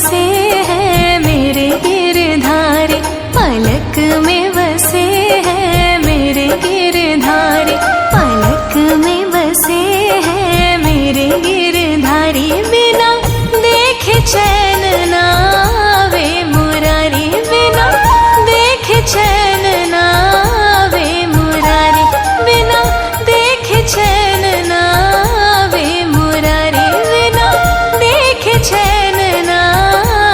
बसे हैं मेरे गिरधारी, पलक में बसे हैं मेरे गिरधारी, पलक में बसे हैं मेरे गिरधारी। बिना देखे चैन ना आवे मुरारी, बिना देखे चैन ना आवे मुरारी, बिना देखे चैन ना आवे मुरारी, बिना देखे चैन ना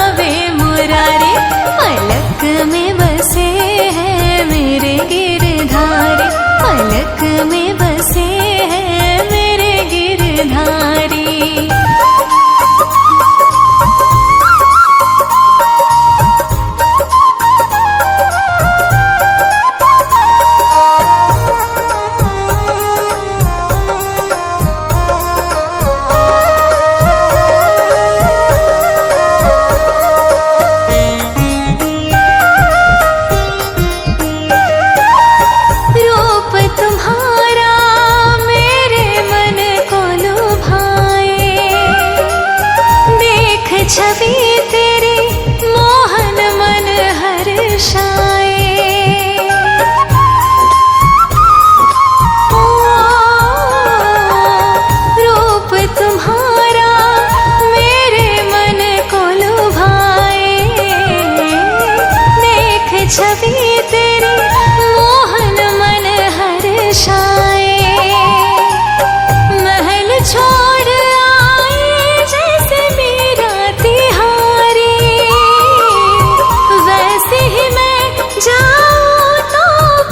आवे मुरारी। पलक में बसे हैं मेरे गिरधारी, पलक में बसे हैं मेरे गिरधारी। छवि तेरी मोहन मन हर्षाए, रूप तुम्हारा मेरे मन को लुभाए। देख छवि तेरी मोहन मन हर्षाए, महल छोड़ जाऊं तो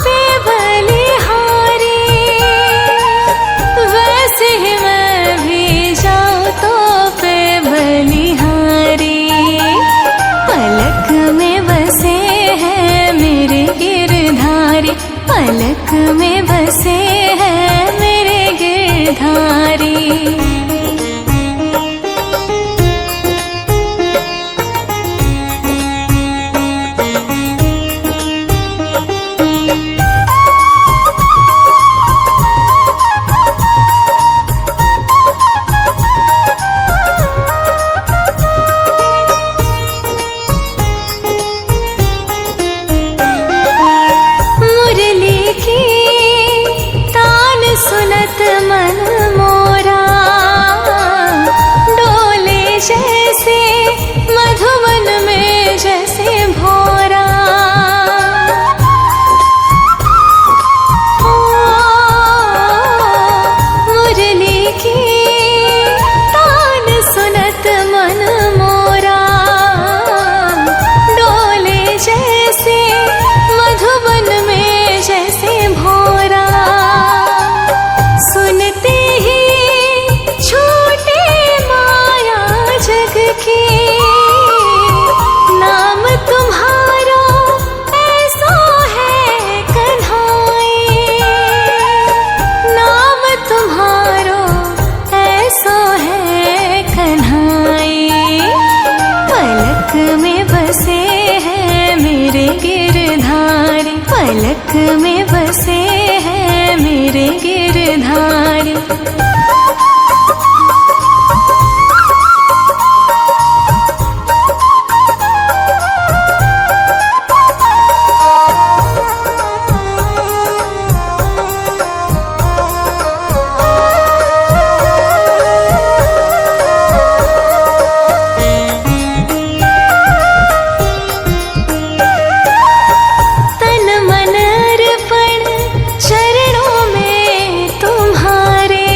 पे बलिहारी, वैसे ही मैं भी जाऊं तो पे बलिहारी। पलक में बसे हैं मेरे गिरधारी, पलक में बसे हैं मेरे गिरधारी। सुनत मन मोरा डोले जैसे मधुवन में जैसे भोरा। मुरली की तान सुनत मन मोरा डोले जैसे मधुवन में जैसे भोरा। सुनते ही छूटे माया जग की, नाम तुम्हारो ऐसो है कन्हाई, नाम तुम्हारो ऐसो है कन्हाई। पलक में बसे हैं मेरे गिरधारी, पलक में बसे हैं मेरे गिरधारी। तन मन अर्पण चरणों में तुम्हारे,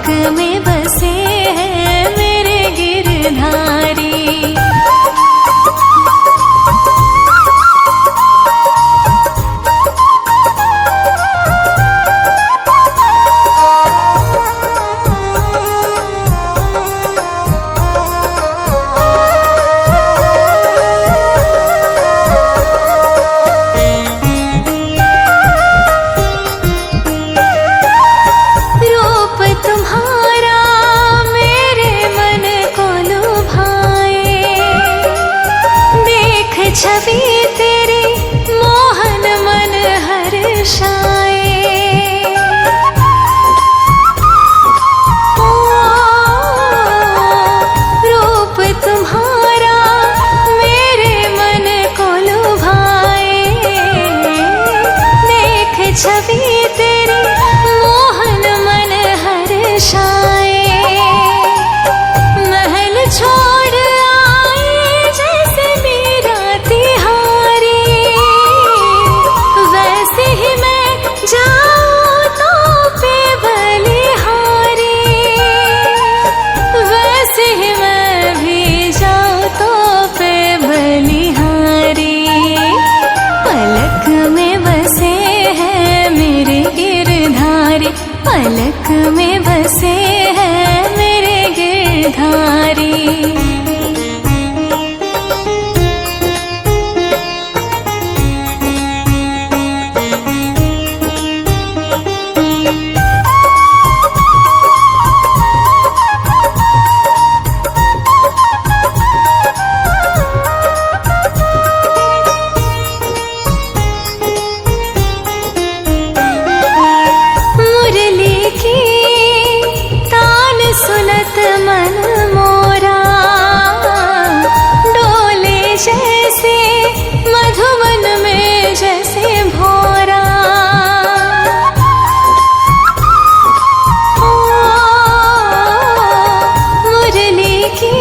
पलक में बसे हैं मेरे गिरधारी। तुम्हारा मेरे मन को लुभाए, देख छवि तेरी मोहन मन हर्षाए। रूप तुम्हारा मेरे मन को लुभाए, देख छवि तेरी मोहन मन हर्षाए। महल छोड़ आए जैसे मीरा तिहारी, वैसे ही मैं जाऊं तो पे बलिहारी, वैसे ही मैं भी जाऊं तो पे बलिहारी। पलक में बसे हैं मेरे गिरधारी, पलक में बसे हैं मेरे गिरधारी। सुनत मन मोरा डोले जैसे मधुवन में जैसे भोरा। मुरली की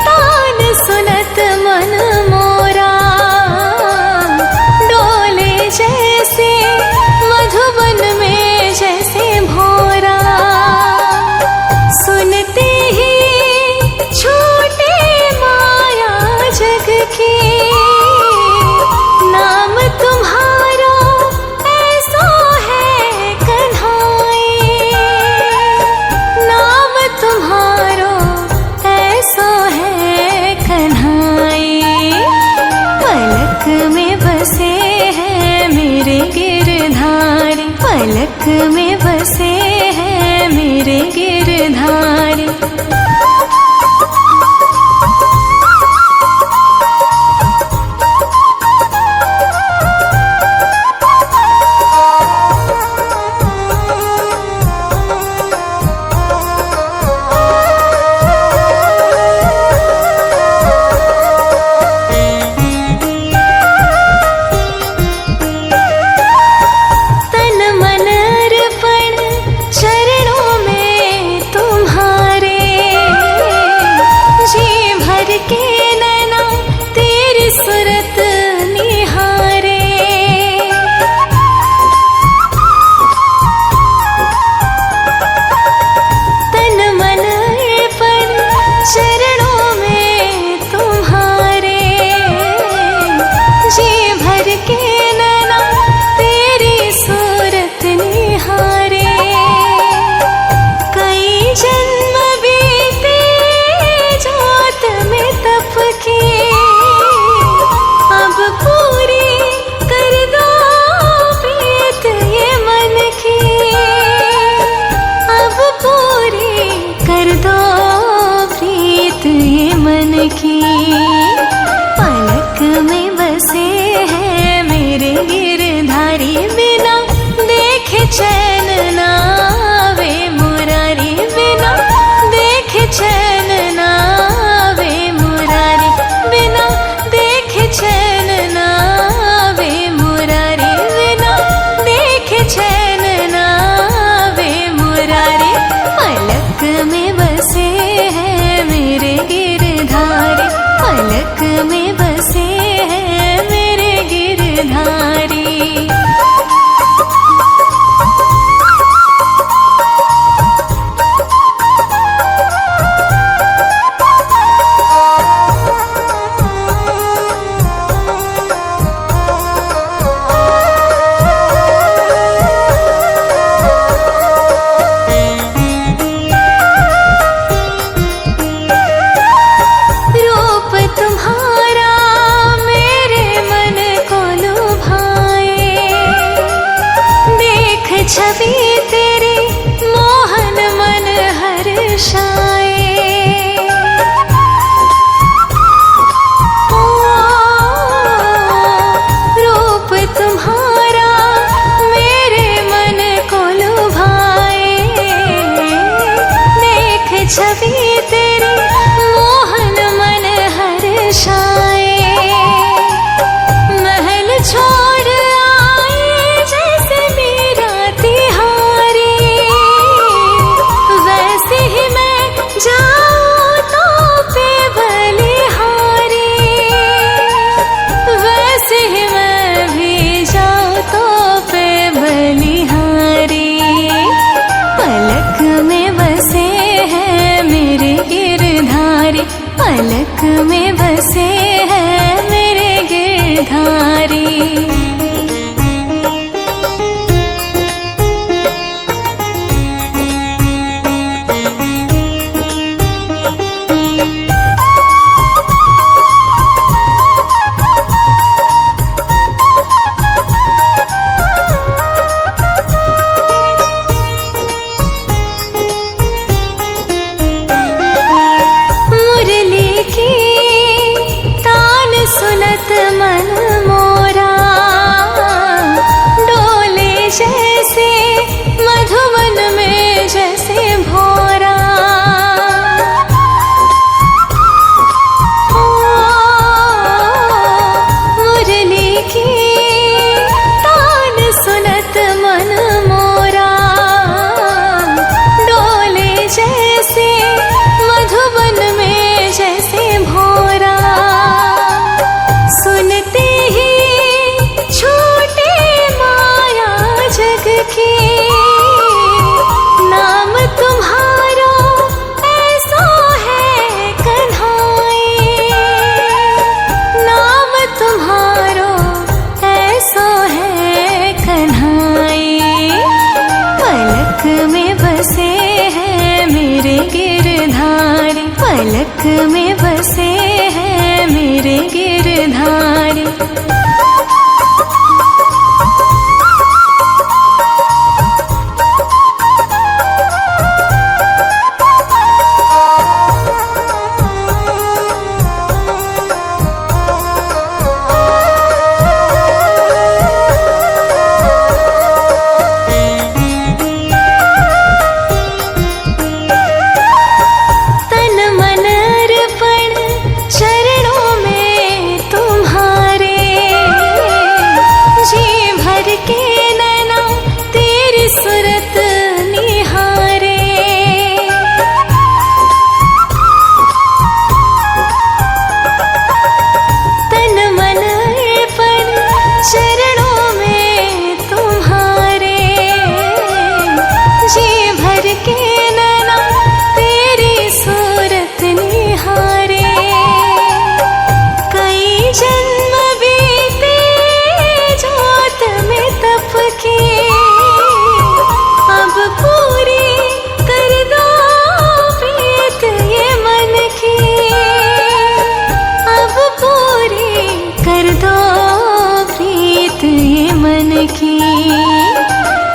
तान सुनत मन मोरा डोले जैसे मधुवन में जैसे भोरा। सुनते ही छूटे माया जग की, नाम तुम्हारा ऐसो है कन्हाई, नाम तुम्हारो ऐसो है कन्हाई। पलक में बसे हैं मेरे गिरधारी, पलक में बसे हैं मेरे गिरधारी। तन मन अर्पण पलक में बसे हैं मेरे गिरधारी।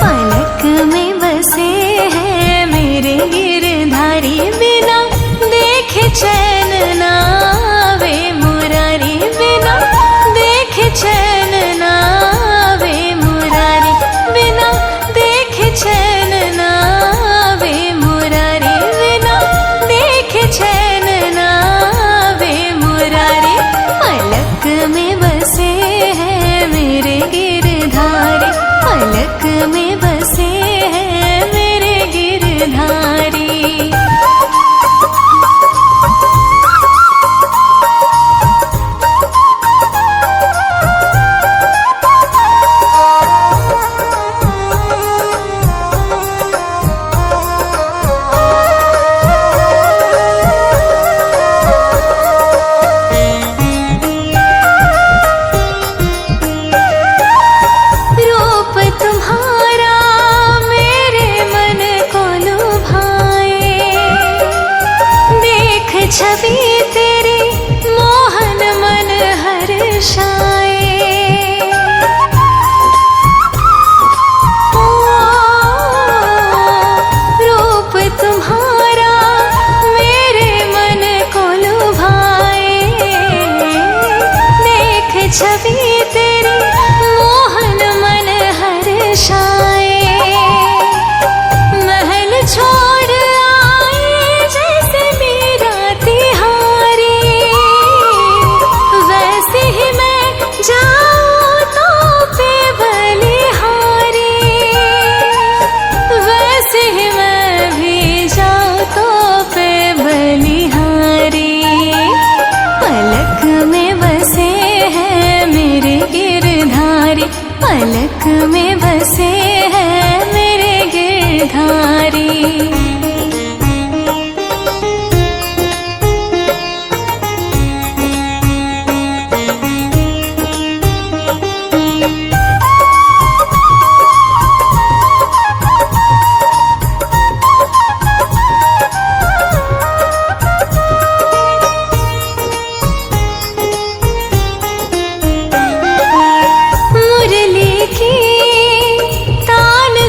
पलक में बसे हैं मेरे गिरधारी, बिना देखे चैन ना आवे मुरारी, बिना देखे चैन ना आवे मुरारी, बिना देखे चैन ना आवे मुरारी, बिना देखे चैन ना आवे मुरारी। पलक में बसे हैं मेरे गिरधारी, पलक में बसे हैं मेरे गिरधारी। छवि तेरी मोहन मन हर्षाए, रूप तुम्हारा मेरे मन को लुभाए, देख छवि तेरी मोहन मन हर्षाए। महल छोड़ पलक में बसे हैं मेरे गिरधारी।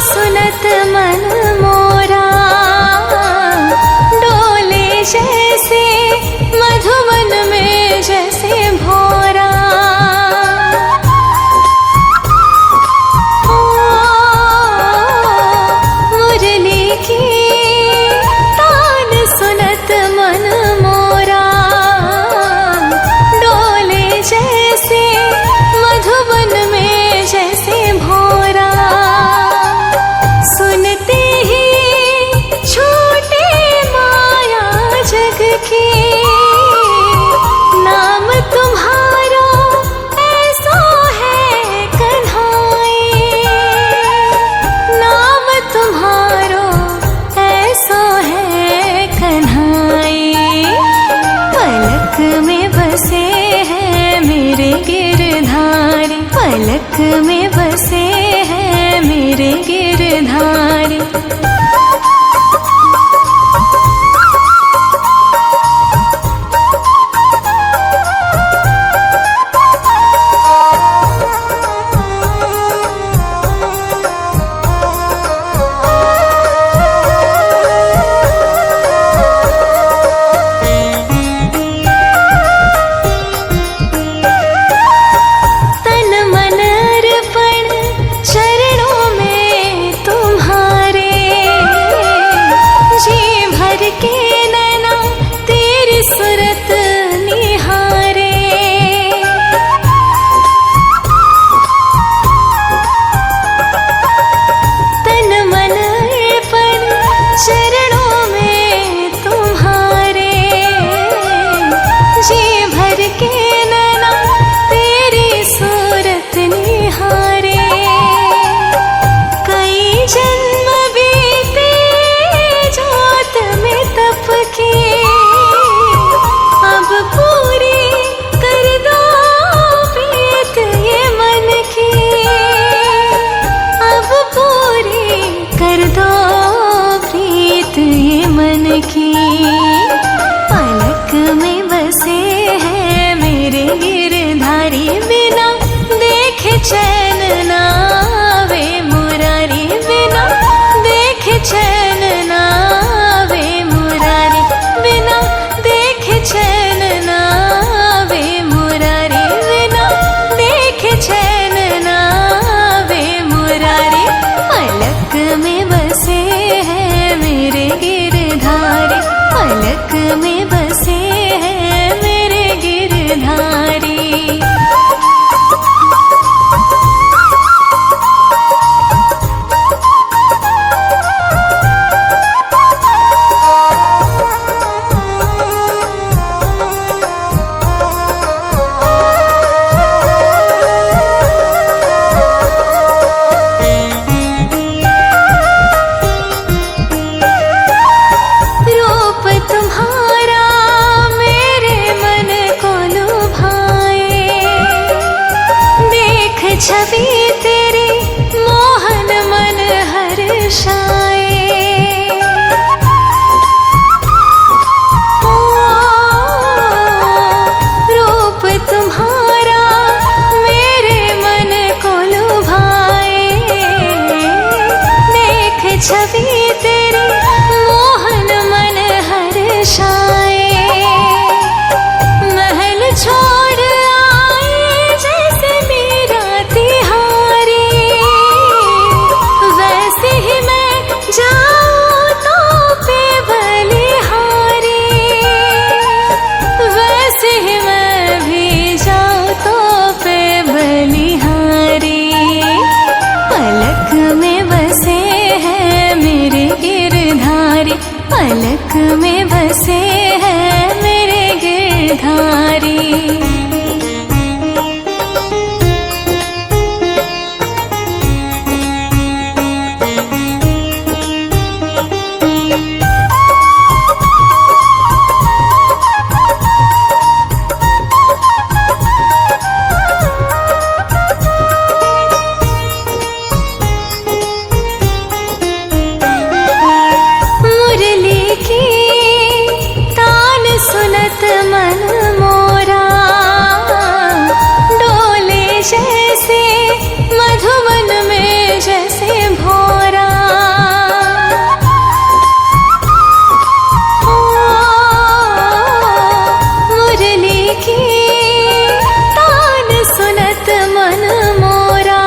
सुनत मन मोरा डोले जैसे मधुवन में जैसे भोरा, मुरली की तान सुनत मन मोरा डोले जैसे मधुवन में जैसे भोरा। सुनते ही छूटे माया जग की, नाम तुम्हारा ऐसो है कन्हाई, नाम तुम्हारो ऐसो है कन्हाई। पलक में बसे हैं मेरे गिरधारी, पलक में बसे हैं मेरे गिरधारी। हर्षाए। ओ, रूप तुम्हारा मेरे मन को लुभाए। देख छवि तेरी मोहन मन हर्षाए। महल छोड़ आए जैसे मीरा तिहारी, वैसे ही मैं जाऊं तो पे बलिहारी। वैसे ही मैं भी जाऊं तो पे बलिहारी। पलक में बसे हैं मेरे गिरधारी, पलक में बसे हैं मेरे गिरधारी। मुरली की तान सुनत मन मोरा, डोले जैसे मधुवन में जैसे भोरा। ओ, मुरली की तान सुनत मन मोरा,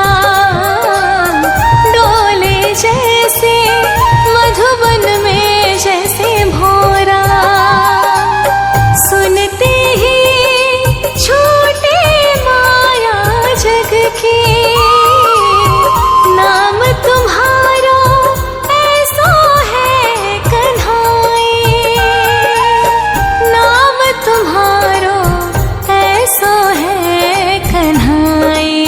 डोले जैसे मधुवन में जैसे भोरा। सुनते ही छूटे माया जग की, नाम तुम्हारो ऐसो है कन्हाई। नाम तुम्हारो ऐसो है कन्हाई।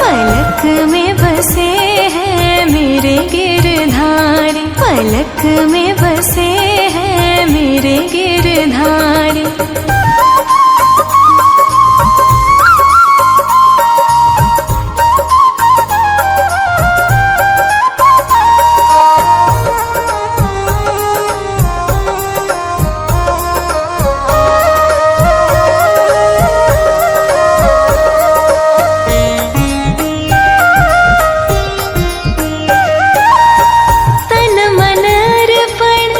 पलक में बसे हैं मेरे गिरधारी, पलक में बसे हैं मेरे गिरधारी। तन मन अर्पण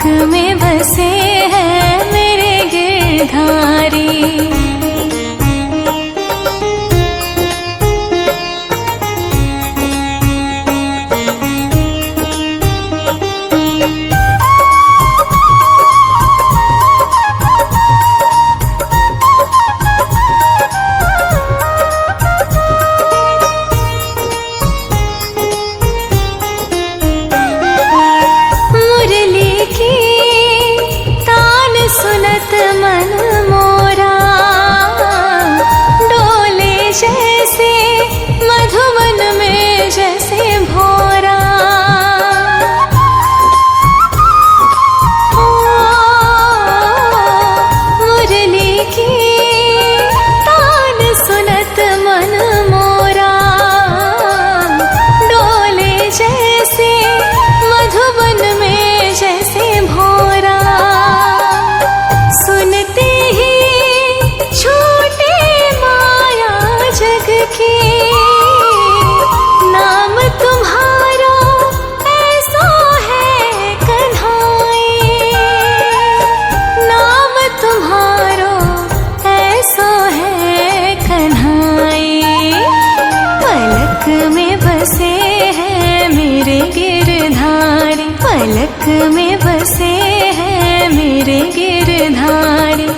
पलक में बसे हैं मेरे गिरधारी। सुनत मन मोरा डोले जैसे मधुवन में जैसे भोरा। मुरली की तान सुनत मन मोरा डोले जैसे मधुवन में जैसे भोरा। सुनते ही छूटे माया जग की, नाम तुम्हारा ऐसा है कन्हाई। नाम तुम्हारा ऐसा है कन्हाई। पलक में बसे हैं मेरे गिरधारी। पलक में बसे हैं मेरे गिरधारी।